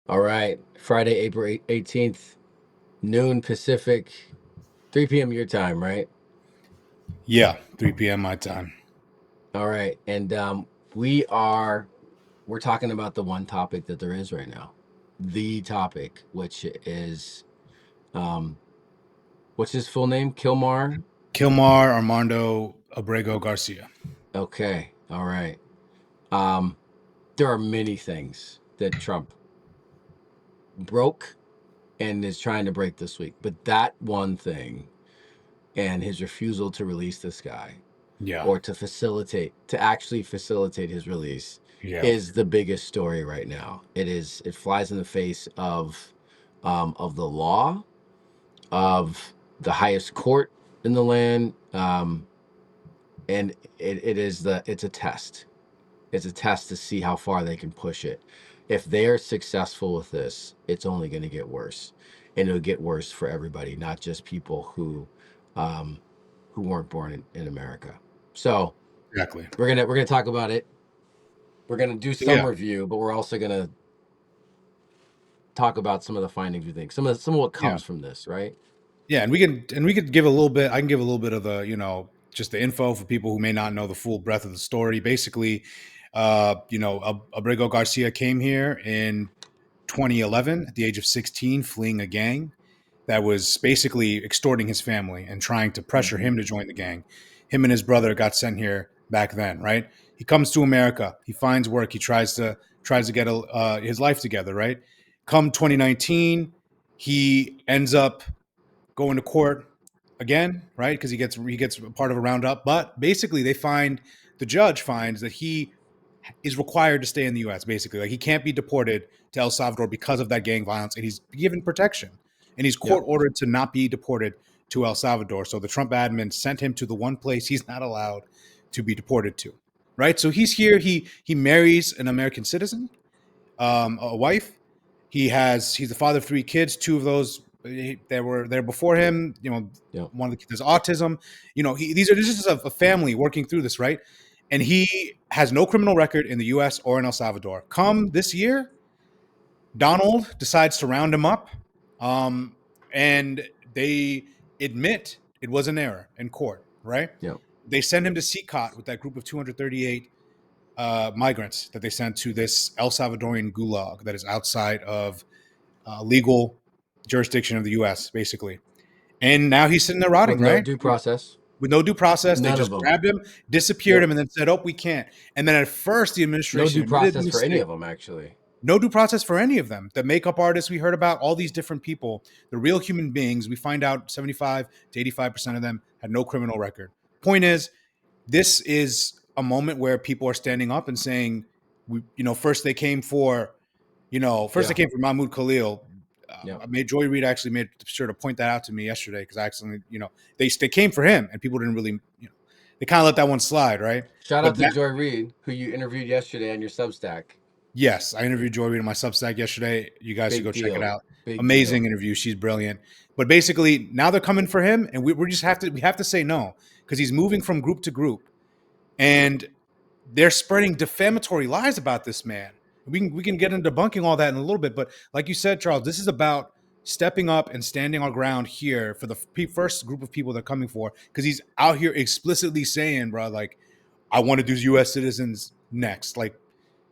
All right. Friday, April 18th, noon Pacific, 3 p.m. your time, right? Yeah, 3 p.m. my time. All right. And we're talking about the one topic that there is right now. The topic, which is um what's his full name? Kilmar? Kilmar Armando Abrego Garcia. Okay. All right. Um there are many things that Trump broke and is trying to break this week, but that one thing and his refusal to release this guy Yeah, or to actually facilitate his release yeah, is the biggest story right now. It flies in the face of the law, of the highest court in the land, and it's a test. It's a test to see how far they can push it. If they are successful with this, it's only going to get worse, and it'll get worse for everybody, not just people um, who weren't born in America. So exactly. we're gonna talk about it. We're gonna do some Yeah, review, but we're also gonna talk about some of the findings we think, some of what yeah, comes from this, right? yeah, and we could give a little bit. I can give a little bit of the just the info for people who may not know the full breadth of the story. Basically, Abrego Garcia came here in 2011 at the age of 16, fleeing a gang that was basically extorting his family and trying to pressure Mm-hmm. him to join the gang. Him and his brother got sent here back then, right? He comes to America. He finds work. He tries to get his life together, right? Come 2019, he ends up going to court again, right? Because he gets part of a roundup. But basically, the judge finds that he is required to stay in the U.S. Basically, like he can't be deported to El Salvador because of that gang violence, and he's given protection, and he's Yep. court ordered to not be deported to El Salvador. So the Trump admin sent him to the one place he's not allowed to be deported to. Right. So he's here. He marries an American citizen, a wife. He's the father of three kids. Two of those that were there before him. Yep. One of the kids has autism. This is a family working through this, right? And he has no criminal record in the U.S. or in El Salvador. Come this year, Donald decides to round him up, um, and they admit it was an error in court. Right? Yep. They send him to CCOT with that group of 238 migrants that they sent to this El Salvadorian gulag that is outside of legal jurisdiction of the U.S. basically. And now he's sitting there With rotting, no right? due process. With no due process, they None of just them. grabbed him, disappeared Yep. him, and then said, "Oh, we can't." And then at first, the No administration due admitted the process for any mistake. of them, actually. No due process for any of them. The makeup artists we heard about, all these different people, the real human beings. We find out 75 to 85% of them had no criminal record. Point is, this is a moment where people are standing up and saying, first they came for, first they Yeah. came for Mahmoud Khalil. Yep. I made Joy Reid actually made sure to point that out to me yesterday because I accidentally, they came for him and people didn't really, they kind of let that one slide, right? Shout But out to Joy Reid, who you interviewed yesterday on your Substack. yes, I interviewed Joy Reid on my Substack yesterday. You guys should Big go check it deal. out. Big Amazing deal. interview. She's brilliant. But basically, now they're coming for him, and we have to say no because he's moving from group to group, and they're spreading defamatory lies about this man. We can get into debunking all that in a little bit, but like you said, Charles, this is about stepping up and standing our ground here for the first group of people they're coming for because he's out here explicitly saying, bro, like I want to do U.S. citizens next. Like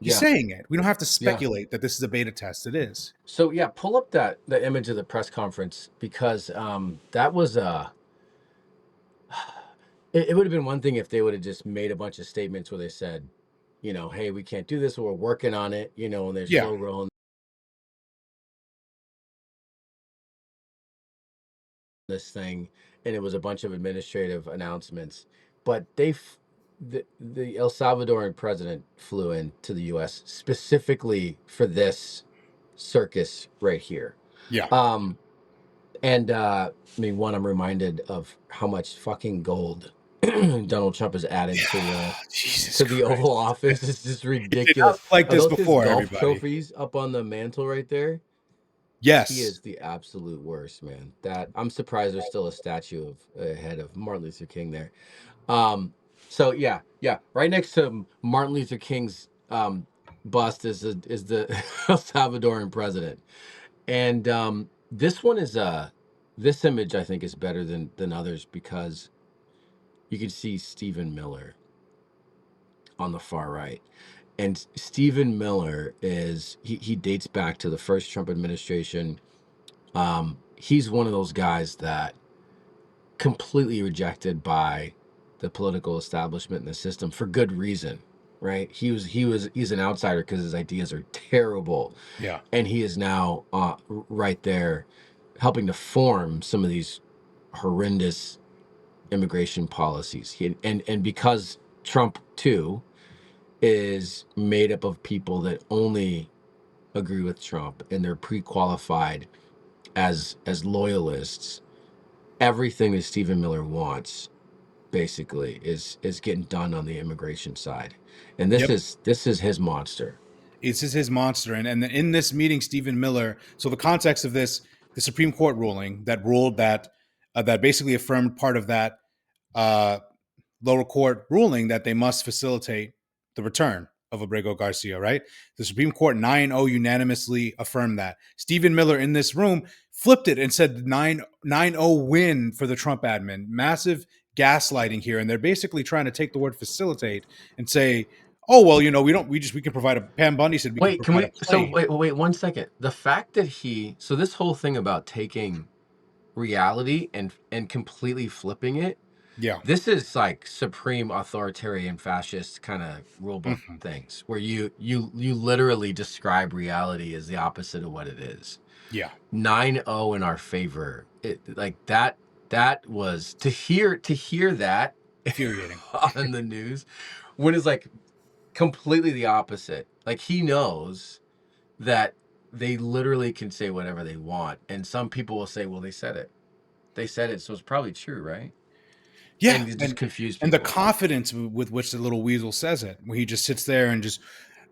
he's Yeah. saying it. We don't have to Yeah. speculate that this is a beta test. It is. So yeah, pull up the image of the press conference because that was it would have been one thing if they would have just made a bunch of statements where they said, hey, we can't do this, or we're working on it, and they're Yeah. slow rolling this thing, and it was a bunch of administrative announcements. But the El Salvadoran president flew into the U.S. specifically for this circus right here. Yeah. Um, and I mean, one, I'm reminded of how much fucking gold Donald Trump has added to the Jesus to the Oval Christ. Office. It's just It did not ridiculous. look like Are this those his before, golf everybody. trophies up on the mantle right there? He Yes. is the absolute worst, man. That I'm surprised there's still a statue of a head of Martin Luther King there. Um, so yeah, right next to Martin Luther King's bust is the El Salvadoran president. And this one is this image I think is better than others because you can see Stephen Miller on the far right. And Stephen Miller is he dates back to the first Trump administration. He's one of those guys that completely rejected by the political establishment and the system for good reason, right? He's an outsider because his ideas are terrible, Yeah. and he is now right there helping to form some of these horrendous immigration policies. And because Trump too is made up of people that only agree with Trump and they're pre-qualified as loyalists, everything that Stephen Miller wants basically is getting done on the immigration side. And Yep. this is his monster. This is his monster. And in this meeting, Stephen Miller. So the context of this, the Supreme Court ruling that ruled that basically affirmed part of that uh, lower court ruling that they must facilitate the return of Abrego Garcia, right? The Supreme Court 9-0 unanimously affirmed that. Stephen Miller in this room flipped it and said 9-0 win for the Trump admin. Massive gaslighting here. And they're basically trying to take the word facilitate and say, oh, well, we can provide Pam Bundy said we can Wait, can provide a we so plane. wait 1 second. The fact that so this whole thing about taking reality and completely flipping it, Yeah. this is like supreme authoritarian fascist kind of rule book Mhm. things where you literally describe reality as the opposite of what it is. Yeah. 9-0 in our favor. It like that was to hear that Infuriating. on the news when it's like completely the opposite. Like he knows that they literally can say whatever they want, and some people will say, well, they said it, so it's probably true, right? Yeah. And it just confuse And the people. confidence with which the little weasel says it, where he just sits there and just,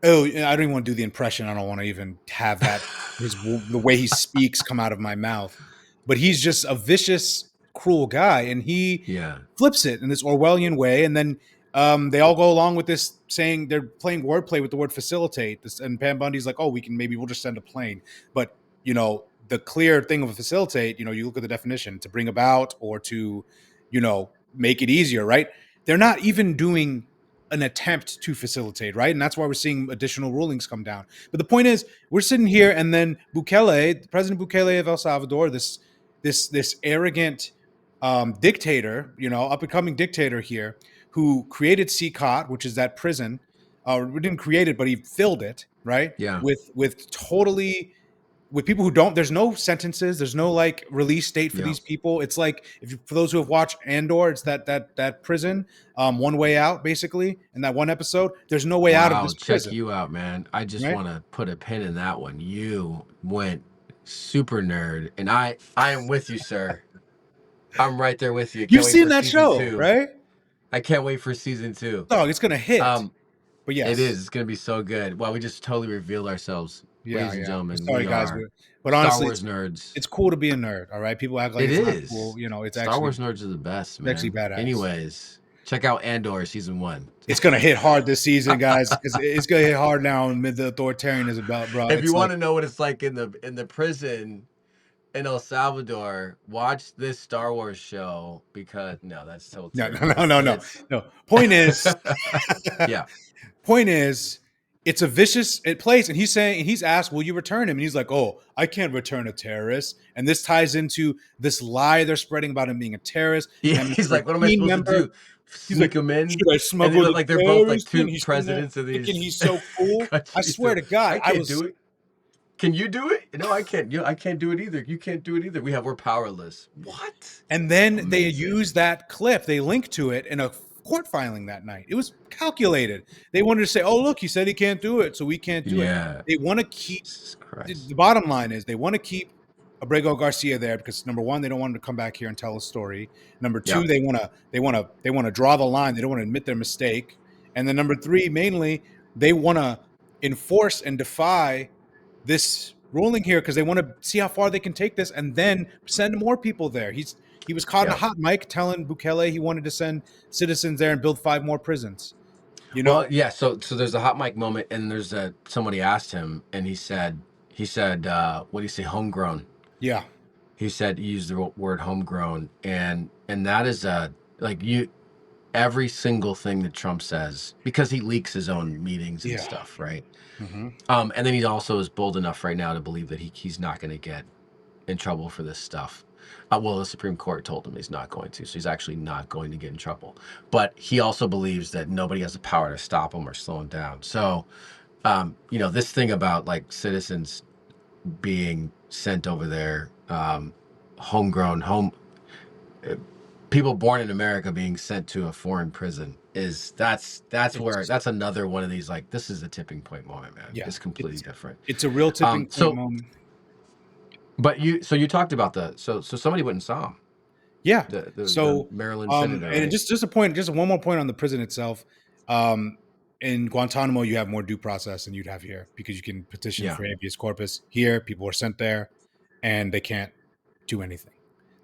oh, I don't even want to do the impression. I don't want to even have that the way he speaks come out of my mouth. But he's just a vicious, cruel guy, and he Yeah. flips it in this Orwellian way, and then they all go along with this, saying they're playing wordplay with the word facilitate. This, and Pam Bundy's like, "Oh, we'll just send a plane." But the clear thing of a facilitate, you look at the definition: to bring about or to, make it easier, right? They're not even doing an attempt to facilitate, right? And that's why we're seeing additional rulings come down. But the point is, we're sitting here, and then Bukele, President Bukele of El Salvador, this arrogant dictator, up and coming dictator here, who created CCOT, which is that prison, we didn't create it, but he filled it, right? Yeah. With totally with people who don't. There's no sentences. There's no like release date for Yeah. these people. It's like for those who have watched Andor, it's that prison, one way out, basically, in that one episode. There's no way out of Wow, this check prison, you out, man. I just right? want to put a pin in that one. You went super nerd, and I am with you, sir. I'm right there with you. You've Can't wait seen for that season show, two. right? I can't wait for season two. Dog, it's gonna hit. Um, But it yes, is. It's gonna be so good. Wow, we just totally revealed ourselves, yeah, ladies and yeah. I'm gentlemen. sorry, We guys, are but Star honestly, Wars nerds. it's cool to be a nerd. All right, people act like It it's not cool. is. It's Star actually Wars nerds are the best, it's actually man. badass. Anyways, check out Andor season 1. It's gonna hit hard this season, guys, because it's gonna hit hard now amid the authoritarianism, bro. If you It's want like to know what it's like in the prison in El Salvador, watch this Star Wars show because no, that's so no, terrible. no. But it's No. Point is, yeah, point is, it's a vicious place, and he's asked, "Will you return him?" And he's like, "Oh, I can't return a terrorist." And this ties into this lie they're spreading about him being a terrorist, and yeah. that means He's you're like, a what am I team supposed to member. do? He's like, Sneak him in? should I And smuggle the like they're both like terrorist in? two He's presidents of thinking these he's so cool. I countries. swear to God, I can't do it. Can you do it? No, I can't. I can't do it either. You can't do it either. We're powerless. What? And then they Amazing. use that clip. They link to it in a court filing that night. It was calculated. They wanted to say, "Oh, look, he said he can't do it, so we can't do it." Yeah. They want to keep. Jesus The Christ. bottom line is they want to keep Abrego Garcia there because number one, they don't want him to come back here and tell a story. Number Yeah. two, they want to draw the line. They don't want to admit their mistake. And then number three, mainly, they want to enforce and defy this ruling here because they want to see how far they can take this and then send more people there. He was caught in a Yeah. hot mic telling Bukele he wanted to send citizens there and build 5 more prisons. You Well, know? yeah. So there's a hot mic moment, and there's a somebody asked him, and he said, what do you say, homegrown? Yeah, He said he used the word homegrown, and that is like you every single thing that Trump says, because he leaks his own meetings and yeah. stuff, right? Hmm. And then he also is bold enough right now to believe that he's not going to get in trouble for this stuff. Well, the Supreme Court told him he's not going to, so he's actually not going to get in trouble. But he also believes that nobody has the power to stop him or slow him down. So, this thing about like citizens being sent over there, homegrown, uh, people born in America being sent to a foreign prison that's where It's that's another one of these, like, this is a tipping point moment, man. yeah, It's completely different. it's a real tipping point So moment. but you talked about so somebody went and saw him, Yeah. the So, Maryland senator, and right? just a point, just one more point on the prison itself. Um, in Guantanamo, you have more due process than you'd have here because you can petition Yeah, for habeas corpus. Here, people are sent there, and they can't do anything.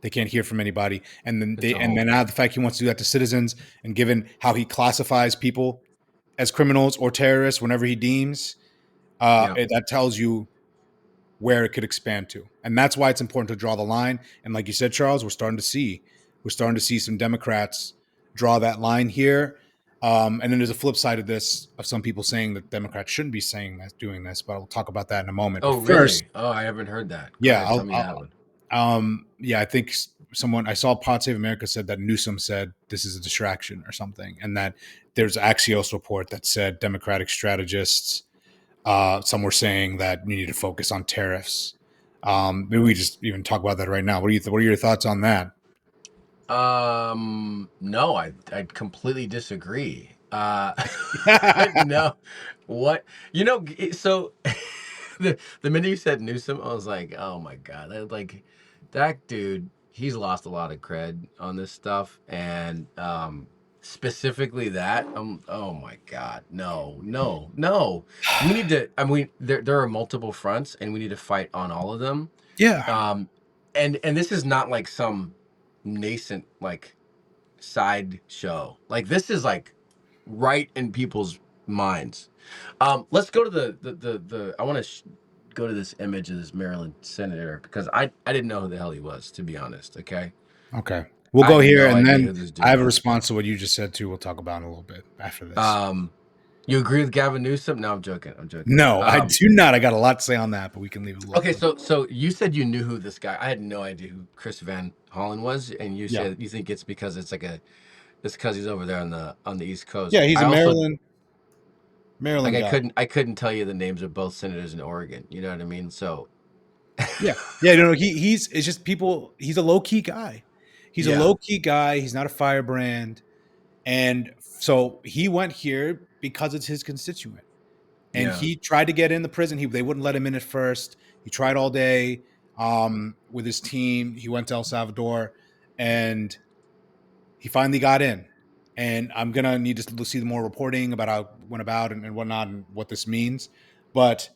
They can't hear from anybody, and then it's a and then whole now the fact he wants to do that to citizens, and given how he classifies people as criminals or terrorists whenever he deems, yeah. that tells you where it could expand to. And that's why it's important to draw the line. And like you said, Charles, we're starting to see some Democrats draw that line here. And then there's a flip side of this of some people saying that Democrats shouldn't be saying that, doing this, but I'll talk about that in a moment. But Oh, first, really? Oh, I haven't heard that. Go yeah, ahead, tell me that one. yeah, I think someone I saw Pod Save America said that Newsom said this is a distraction or something, and that there's Axios report that said Democratic strategists, some were saying that we need to focus on tariffs. Maybe we just even talk about that right now. What are your thoughts on that? No, I completely disagree. No, what so the minute you said Newsom, I was like, oh my god, like that dude, he's lost a lot of cred on this stuff, and specifically that, oh my god, no, no, no, we need to. I mean, there are multiple fronts, and we need to fight on all of them. Yeah, Um, and this is not like some nascent like side show. Like, this is like right in people's minds. Let's go to the I want to go to this image of this Maryland senator, because I didn't know who the hell he was, to be honest. Okay, okay. We'll I go had here, no and idea then who this I dude have a was. response to what you just said too. We'll talk about in a little bit after this. Um, you agree with Gavin Newsom? No, I'm joking. I'm joking. No, I do not. I got a lot to say on that, but we can leave it a little Okay, for. so you said you knew who this guy. I had no idea who Chris Van Hollen was, and you Yeah, said you think it's because it's because he's over there on the East Coast. yeah. He's I a also, like, Maryland guy. I couldn't tell you the names of both senators in Oregon. You know what I mean? So Yeah, yeah. No, he's it's just people. He's a low key guy. He's a yeah, low key guy. He's not a firebrand, and so he went here because it's his constituent. And yeah, he tried to get in the prison. They wouldn't let him in at first. He tried all day with his team. He went to El Salvador, and he finally got in. And I'm gonna need to see more reporting about how it went about and whatnot and what this means. But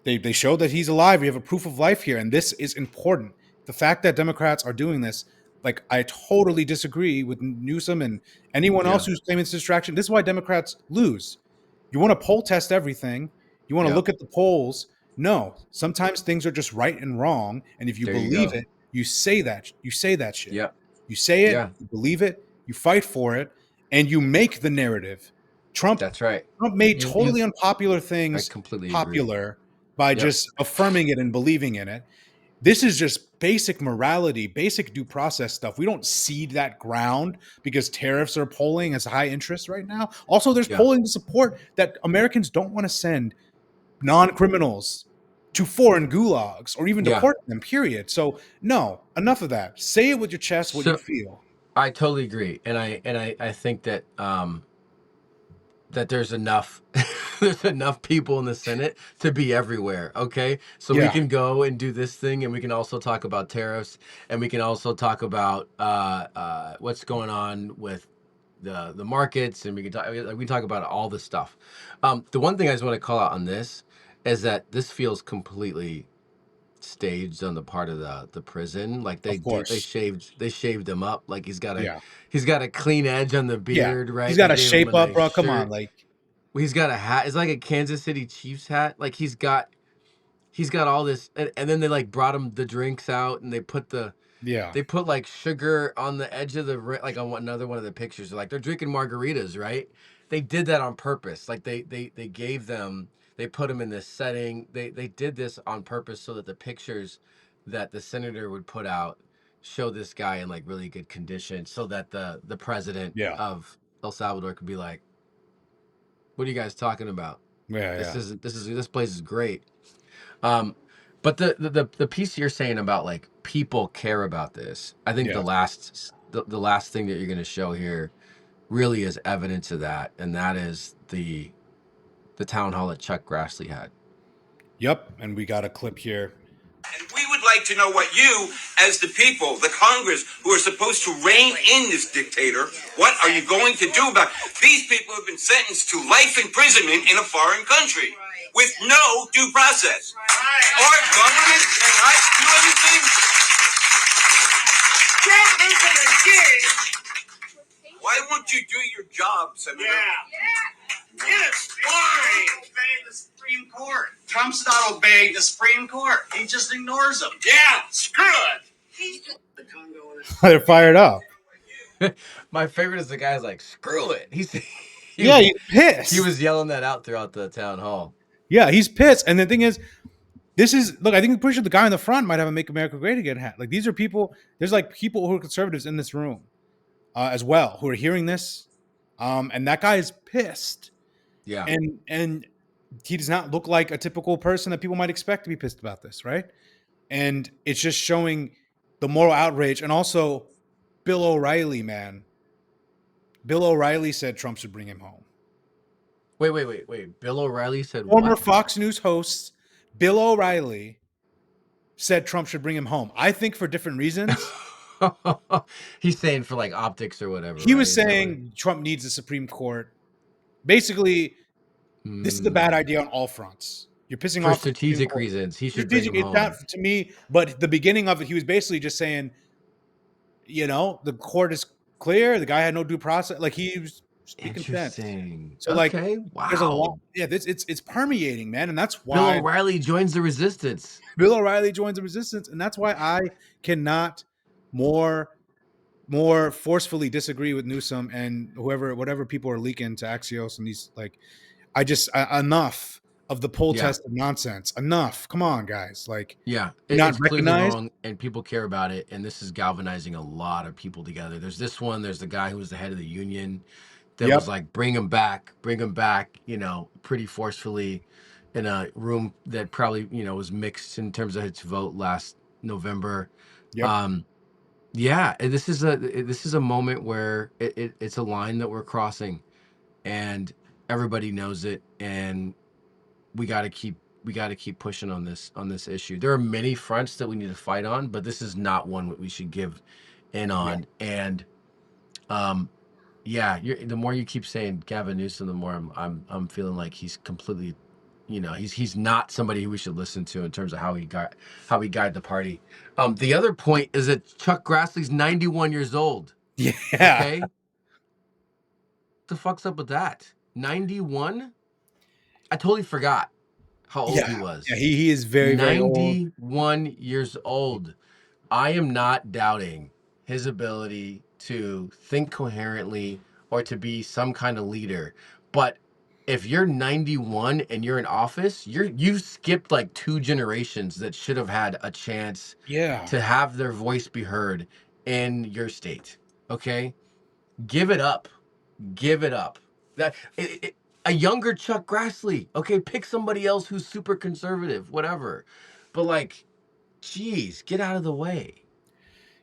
they showed that he's alive. We have a proof of life here, and this is important. The fact that Democrats are doing this, like, I totally disagree with Newsom and anyone else yeah, who's claiming it's distraction. This is why Democrats lose. You want to poll test everything. You want to yeah. look at the polls. No, sometimes things are just right and wrong, and if you There you believe go. it, you say that. You say that shit. Yeah, You say it. yeah. You believe it. You fight for it, and you make the narrative. Trump That's right. Trump made You. totally unpopular I things completely agree. popular by Yep. just affirming it and believing in it. This is just basic morality, basic due process stuff. We don't cede that ground because tariffs are polling as high interest right now. Also, there's Yeah, polling to support that Americans don't want to send non-criminals to foreign gulags or even yeah. deport them, period. So, no, enough of that. Say it with your chest what you So feel. I totally agree, and I think that that there's enough there's enough people in the Senate to be everywhere. Okay, so we Yeah, can go and do this thing, and we can also talk about tariffs, and we can also talk about what's going on with the markets, and we can talk about all this stuff. The one thing I just want to call out on this is that this feels completely staged on the part of the prison. Like, of course. they shaved him up. Like, Yeah. he's got a clean edge on the Yeah. beard, He's right? got They to gave him a shape up, nice bro. Come on. shirt. Like, He's got a hat. It's like a Kansas City Chiefs hat. Like he's got all this, and then they like brought him the drinks out, and Yeah. they put like sugar on the edge of the like on another one of the pictures. Like they're drinking margaritas, right? They did that on purpose. Like they gave them, they put them in this setting. They did this on purpose so that the pictures that the senator would put out show this guy in like really good condition, so that the president Yeah. of El Salvador could be like, "What are you guys talking about? Yeah. This Yeah. isn't. This place is great." Um, but the piece you're saying about like people care about this, I think Yeah. the last thing that you're going to show here really is evidence of that, and that is the town hall that Chuck Grassley had. Yep. And we got a clip here. And we would like to know what you, as the people, the Congress, who are supposed to rein in this dictator, what are you going to do about it? These people have been sentenced to life imprisonment in a foreign country with no due process. Our government cannot do anything. Why won't you do your job, Senator? Yes, why? Obeying the Supreme Court. Trump's not obeying the Supreme Court. He just ignores them. Yeah, screw it. They're fired up. My favorite is the guy's like, "Screw it." Yeah, he's pissed. He was yelling that out throughout the town hall. Yeah, he's pissed. And the thing is, look, I think pretty sure the guy in the front might have a "Make America Great Again" hat. Like these are people. There's like people who are conservatives in this room as well who are hearing this, and that guy is pissed. Yeah, And he does not look like a typical person that people might expect to be pissed about this, right? And it's just showing the moral outrage. And also, Bill O'Reilly, man. Bill O'Reilly said Trump should bring him home. Wait. Bill O'Reilly said Former what? Fox News host Bill O'Reilly said Trump should bring him home. I think for different reasons. He's saying for like optics or whatever. He right? was saying Trump needs the Supreme Court. Basically, this is a bad idea on all fronts. You're pissing for off strategic reasons. He should bring him home. Not to me, but the beginning of it, he was basically just saying, the court is clear. The guy had no due process. Like he was speaking sense. So okay, wow. There's a lot. Yeah, it's permeating, man, and that's why Bill O'Reilly joins the resistance. Bill O'Reilly joins the resistance, and that's why I cannot more forcefully disagree with Newsom and whatever people are leaking to Axios and these enough of the poll test of nonsense. Enough. Come on, guys. Like, it's clearly wrong, and people care about it, and this is galvanizing a lot of people together. There's this one. There's the guy who was the head of the union that was like, bring him back, pretty forcefully in a room that probably, was mixed in terms of its vote last November. Yep. This is a moment where it's a line that we're crossing, and everybody knows it, and we got to keep pushing on this issue. There are many fronts that we need to fight on, but this is not one that we should give in on. And the more you keep saying Gavin Newsom, the more I'm feeling like he's completely, he's not somebody who we should listen to in terms of how he guide the party. The other point is that Chuck Grassley's 91 years old. Yeah. Okay. What the fuck's up with that? 91? I totally forgot how old he was. Yeah, he is very, very old. 91 years old. I am not doubting his ability to think coherently or to be some kind of leader. But if you're 91 and you're in office, you've skipped like 2 generations that should have had a chance to have their voice be heard in your state. Okay? Give it up. A younger Chuck Grassley. Okay, pick somebody else who's super conservative, whatever. But like, geez, get out of the way.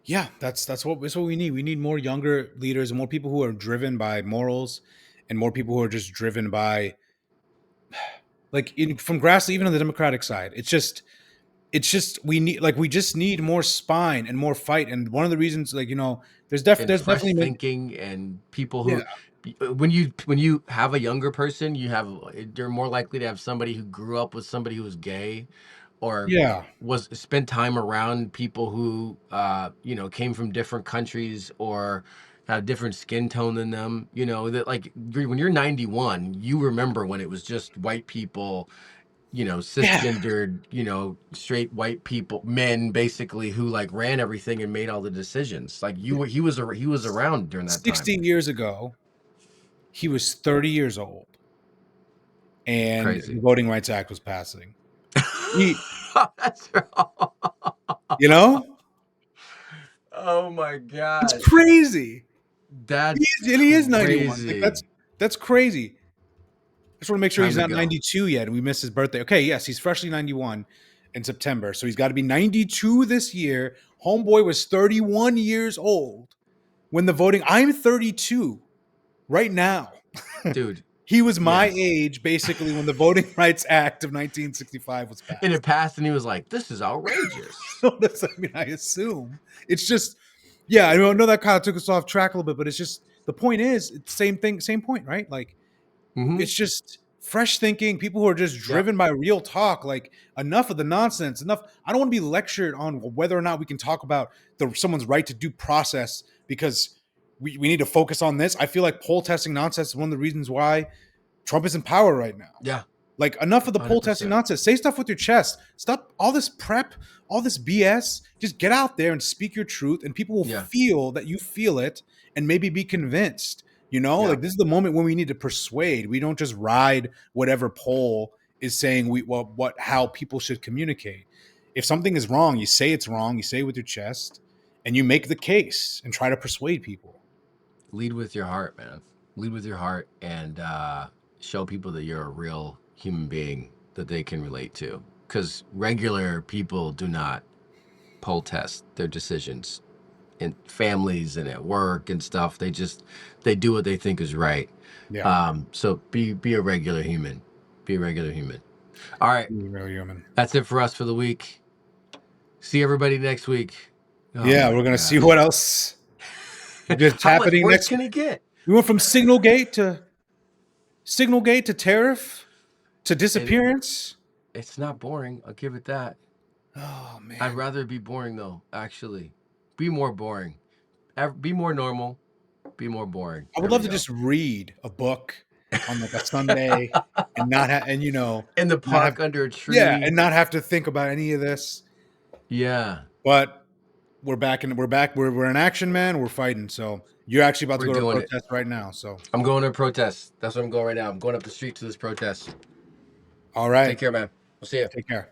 Yeah, that's what we need. We need more younger leaders and more people who are driven by morals, and more people who are just driven by, like, from Grassley, even on the Democratic side. It's just we just need more spine and more fight. And one of the reasons, there's definitely thinking and people who. When you have a younger person, you're more likely to have somebody who grew up with somebody who was gay, or spent time around people who came from different countries, or have different skin tone than them. You know, that like when you're 91, you remember when it was just white people, you know, Yeah. cisgendered, you know, straight white people, men basically who like ran everything and made all the decisions. Like he was around during that time. 60 years ago, he was 30 years old, and Crazy. the Voting Rights Act was passing. He, That's wrong. you know, Oh my it's god. crazy. That's And he is 91. Like crazy. that's crazy. I just want to make sure Time he's to not go. 92 yet, and we missed his birthday. Okay, yes, he's freshly 91 in September, so he's got to be 92 this year. Homeboy was 31 years old when the voting. I'm 32 right now. Dude. He was my Yes. age basically when the Voting Rights Act of 1965 was passed. And it passed, and he was like, "This is outrageous." I assume it's just, yeah. I know that kind of took us off track a little bit, but it's just the point is, it's the same thing, same point, right? Like, it's just fresh thinking. People who are just driven by real talk. Like, enough of the nonsense. Enough. I don't want to be lectured on whether or not we can talk about someone's right to due process because we need to focus on this. I feel like poll testing nonsense is one of the reasons why Trump is in power right now. Yeah. Like, enough of the poll testing 100%. nonsense. Say stuff with your chest. Stop all this prep, all this BS. Just get out there and speak your truth, and people will feel that you feel it and maybe be convinced. You know, like, this is the moment when we need to persuade. We don't just ride whatever poll is saying how people should communicate. If something is wrong, you say it's wrong. You say it with your chest, and you make the case and try to persuade people. Lead with your heart, man. Lead with your heart, and show people that you're a real human being that they can relate to. Because regular people do not poll test their decisions in families and at work and stuff. They do what they think is right. Yeah. So be a regular human. Be a regular human. All right. Be a real human. That's it for us for the week. See everybody next week. Yeah, we're gonna see what else is How much happening worse next. can it get? We went from Signal Gate to tariff to disappearance. It's not boring. I'll give it that. Oh man, I'd rather be boring though. Actually, be more boring. Be more normal. Be more boring. I would love to just read a book on like a Sunday and not and in the park under a tree. Yeah, and not have to think about any of this. Yeah. But we're back. We're in action, man. We're fighting. So you're actually about to go to a protest right now. So I'm going to a protest. That's what I'm going right now. I'm going up the street to this protest. All right. Take care, man. We'll see you. Take care.